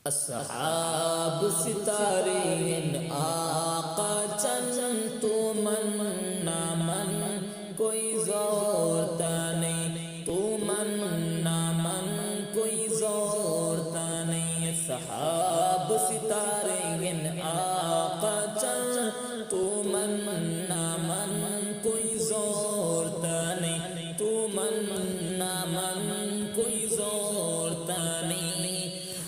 اصحاب ستارے ہیں آقا چند تو من نہ من کوئی زورتا نہیں، تو من نہ من کوئی زورتا نہیں۔ اصحاب ستارے ہیں آقا چند تو من نہ من کوئی زورتا نہیں، تو من نہ من کوئی زورتا نہیں۔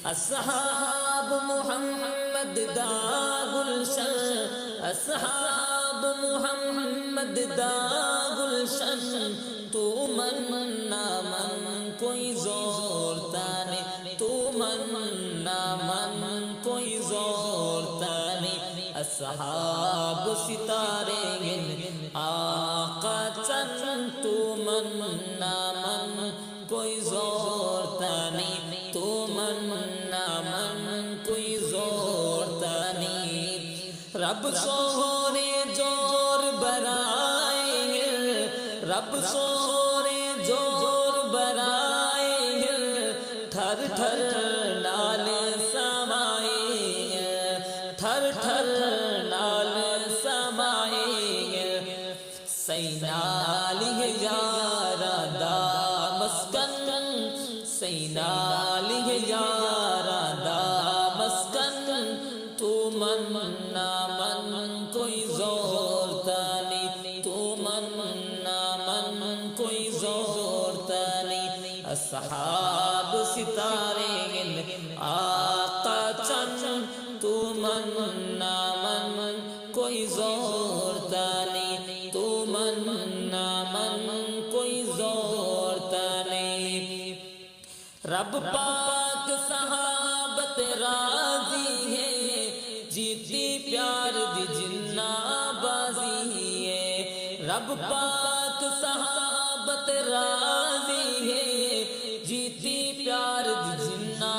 اصحاب محمد دا گلشن، اصحاب محمد دا گلشن، تو من نہ من کوئی زورتا نہیں، تو من نہ من کوئی زورتا نہیں۔ اصحاب ستارے ہیں آقا چند، تو من نہ من کوئی زورتا نہیں، تو من نہ من کوئی زورتا نہیں۔ رب سونے جور برائے، رب سونے جور برائے، ٹھر ٹھر نال سمائے، ٹھر ٹھر نال سمائے، سینال یارا دا مسکن، سینال یارا دا مسکن، تو من نہ من کوئی زورتا نہیں، تو من نہ من کوئی زورتا نہیں۔ اصحاب ستارے ہیں آقا چند، تو من نہ من کوئی زورتا نہیں، تو من نہ من کوئی زورتا نہیں۔ رب پاک صحابت راضی ہے، جیتی پیار دی جنہ بازی ہے۔ رب پاک صحابت راضی ہے، جیتی پیار دی جنہ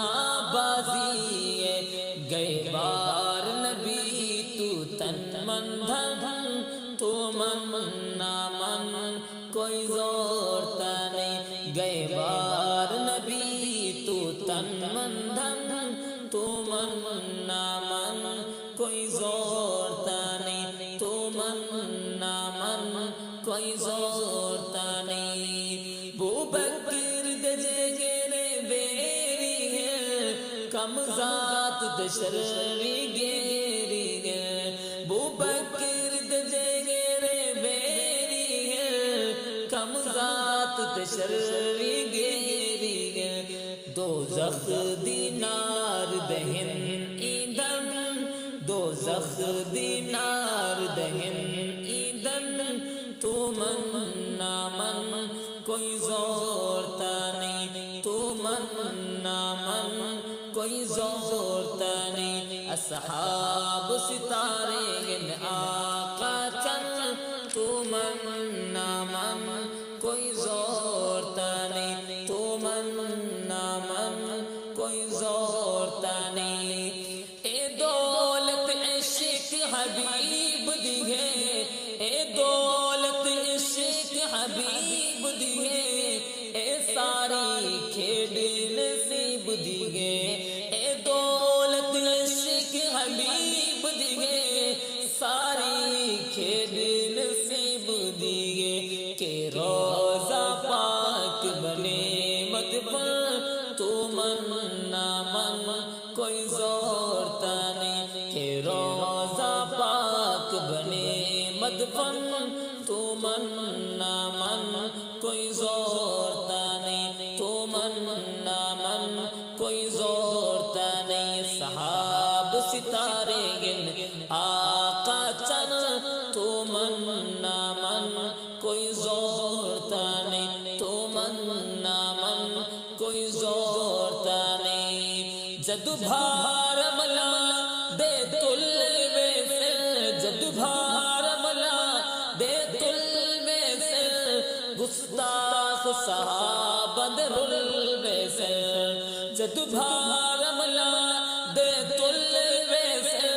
بازی ہے۔ گئے بار نبی تو تن من دھن، تو من نہ من کوئی زورتا نہیں۔ گئے بار نبی تو تن من دھن، تو من نہ من کوئی زورتا نہیں، تو من نہ من کوئی زورتا نہیں۔ بوبکر دے جگرے بیری ہے، کم ذات دے شرری گیری ہے۔ بوبکر دے جگرے بیری ہے، کم ذات دے شرری گیری ہے۔ دوزخ دی نار دہن ایندھن، دوزخ دی نار دہن ایندھن، تو من نہ من کوئی زورتا نہیں، تو من نہ من کوئی زورتا نہیں۔ اصحاب ستارے ہیں آقا چند، تو من نہ من کوئی زورتا نہیں، تو من نہ من کوئی زورتا نہیں۔ اے دولت عشق حبیب دی ہے، اے دولت عشق حبیب دی ہے، اے ساری کھیڈ نصیب دی ہے۔ اے دولت عشق حبیب دی ہے، ساری کھیڈ نصیب دی ہے۔ کہ روزہ پاک بنے مدفن، تو من نہ من کوئی زورتا نہیں۔ کہ روزہ پاک بنے مدفن، تو من نہ من کوئی زورتا نہیں، تو من نہ من کوئی زورتا نہیں۔ صحاب ستارے ہیں آقا چند، تو من نہ من کوئی زورتا نہیں، تو من نہ من کوئی زورتا نہیں۔ جد بھار ملا دے تلوے سے، جد بھار ملا دے تلوے سے، گستاخ صحابہ درلوے سے۔ جد بھار ملا دے تلوے سے،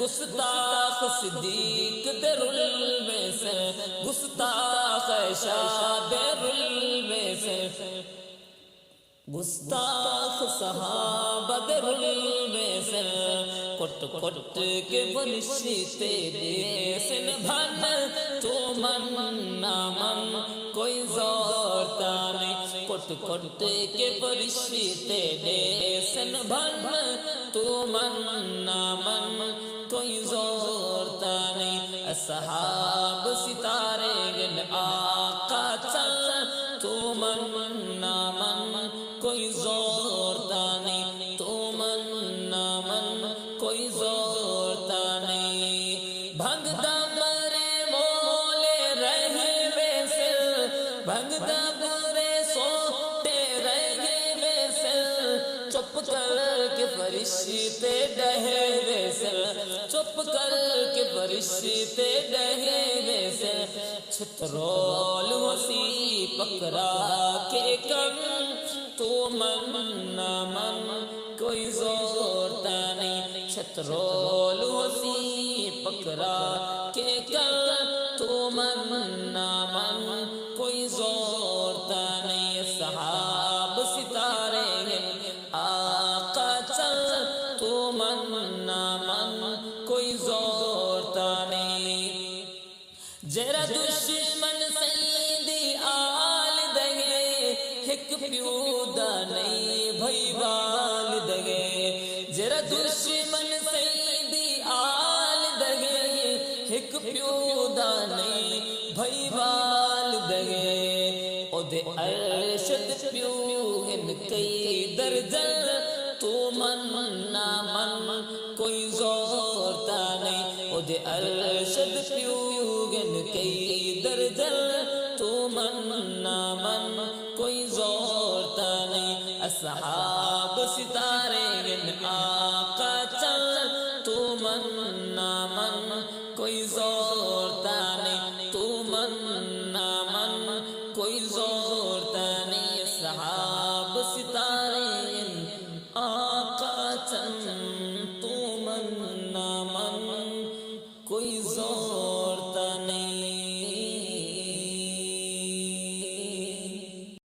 گستاخ صدیق درلوے سے، گستاخ شاہ درلوے سے۔ گستاخ صحابہ در الویسر کٹ کٹ کے برشی تیرے سن بھن تو من نہ من کوئی زورتا نہیں کٹ کٹ کے برشی تیرے سن بھن تو من نہ من کوئی زورتا نہیں اصحاب ستارے گن آقا چل تو من نہ من کوئی زورتا نہیں تو من نہ من کوئی زورتا نہیں بھنگ دا مرے مولے رہے ویسل بھنگ دا مرے سوٹے رہے ویسل چپ کر کے فرشتے ڈہے ویسل چپ کر کے فرشتے ڈہے ویسل چھترول وسی پکڑا کے کم تو من نہ من کوئی زورتا نہیں چھترول وسی پکڑا کے کم تو من نہ من کوئی زورتا نہیں صحاب ستارے ہیں آقا چل تو من نہ من کوئی زورتا نہیں جرا دشمن سیدی آل دگے ہک پیودا نہیں بھائی بال دگے جرا دشمن سیدی آل دگے ہک پیودا نہیں بھائی بال دگے او دے ارشد پیو ہن کئی درجن تو من نہ من کوئی زورتا نہیں او دے ارشد پیوگن کئی درجن تو من نہ من کوئی زورتا نہیں اصحاب ستارے گن آقا چل تو من نہ من کوئی زورتا نہیں تو من نہ من کوئی زورتا نہیں اصحاب ستارے گن آقا چل تو من نہ من کوئی زور